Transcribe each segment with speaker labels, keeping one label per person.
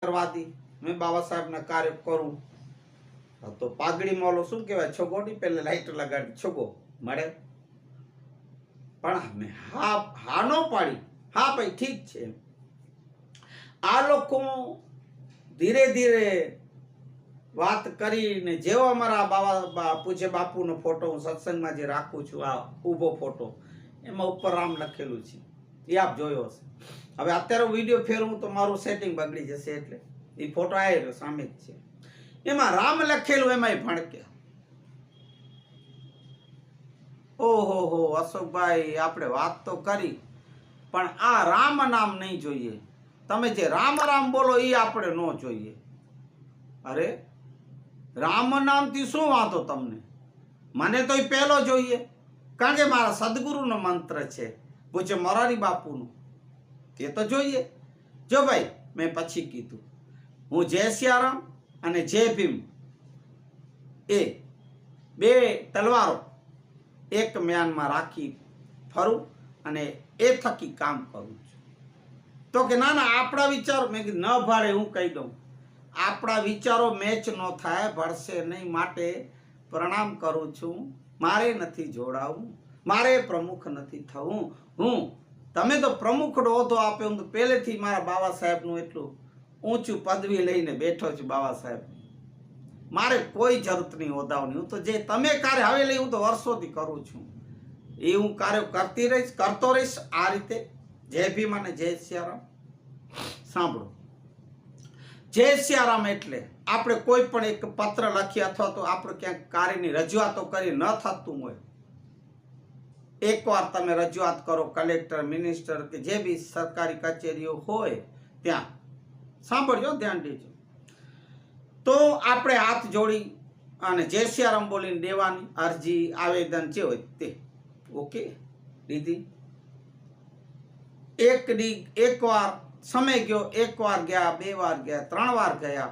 Speaker 1: કરવા દી મેં બાબા સાહેબના કાર્ય કરું તો પાઘડીમાં ઓલો શું કહેવાય છોગો ની પેલે લાઈટ લગાડી છોગો મળે પણ મેં હા નો પાડી હા ભાઈ ઠીક છે આ લોકો ધીરે ધીરે વાત કરીને જેવો અમારા બાબા પૂજ્ય બાપુનો ફોટો હું સત્સંગમાં જે રાખું છું આ ઊભો ફોટો એમાં ઉપર રામ લખેલું છે એ આપ જોયો હશે હવે અત્યારે વિડીયો ફેરવું તો મારું સેટિંગ બગડી જશે એટલે એ ફોટો આવ્યો સામે જ છે એમાં રામ લખેલું એમાંય ભણકે ઓહો હો અશોકભાઈ આપણે વાત તો કરી પણ આ રામ નામ નહીં જોઈએ તમે જે રામ રામ બોલો એ આપણે ન જોઈએ અરે રામ નામથી શું વાંધો તમને મને તો એ પહેલો જોઈએ કારણ કે મારા સદગુરુનો મંત્ર છે પૂછે મોરારી બાપુનું તે તો જોઈએ જો ભાઈ મેં પછી કીધું હું જય સિયારામ અને જય ભીમ એ બે તલવારો એક મ્યાનમાં રાખી ફરું અને એ થકી કામ કરું છું તો કે ના ના આપણા વિચારો મેં કીધું ન ભાડે હું કહી દઉં આપણા વિચારો મેચ ન થાય ભળશે નહીં માટે પ્રણામ કરું છું મારે નથી જોડાવું મારે પ્રમુખ નથી થવું હું તમે તો પ્રમુખનો હોદ્દો આપ્યો હું તો પહેલેથી મારા બાબા સાહેબનું એટલું ઊંચું પદવી લઈને બેઠો છું બાબા સાહેબ મારે કોઈ જરૂરત નહીં હોદ્દાઓની હું તો જે તમે કાર્ય હવે લઈ હું તો વર્ષોથી કરું છું એ હું કાર્ય કરતો રહીશ આ રીતે જય ભીમ અને જય સિયારામ સાંભળો જય સિયારામ એટલે આપણે કોઈ પણ એક પત્ર લખી અથવા તો આપણે ક્યાંક કાર્યની રજૂઆતો કરી ન થતું હોય એકવાર તમે રજૂઆત કરો કલેક્ટર મિનિસ્ટર કે જે બી સરકારી કચેરીઓ હોય ત્યાં સાંભળજો ધ્યાન દેજો તો આપણે હાથ જોડી અને જય સિયારામ બોલીને દેવાની અરજી આવેદન જે હોય તે ઓકે દીદી એકવાર સમય ગયો એકવાર ગયા બે વાર ગયા 3 વાર ગયા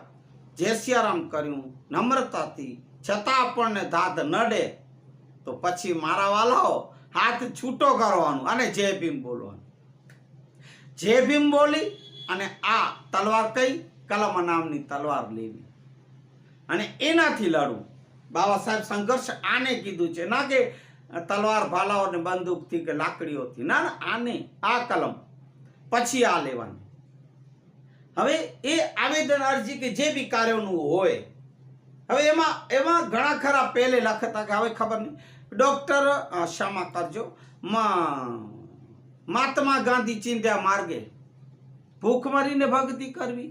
Speaker 1: જય સિયારામ કર્યું નમ્રતાથી છતાં આપણને દાદ નડે તો પછી મારા વાલાઓ હાથ છૂટો કરવાનું અને જય ભીમ બોલવાનું જય ભીમ બોલી અને આ તલવાર કઈ કલમ નામની તલવાર લેવી અને એનાથી લડવું બાબા સાહેબ સંઘર્ષ આને કીધું છે ના કે તલવાર ભાલાઓ ને બંદૂકથી કે લાકડીઓથી ના ના આને આ કલમ પછી આ લેવાની હવે એ આવેદન અરજી કે જે બી કાર્યોનું હોય હવે એમાં ઘણા ખરા પહેલે લખતા કે હવે ખબર નહીં ડોક્ટર ક્ષમા કરજો મહાત્મા ગાંધી ચિંધ્યા માર્ગે ભૂખ મરીને ભક્તિ કરવી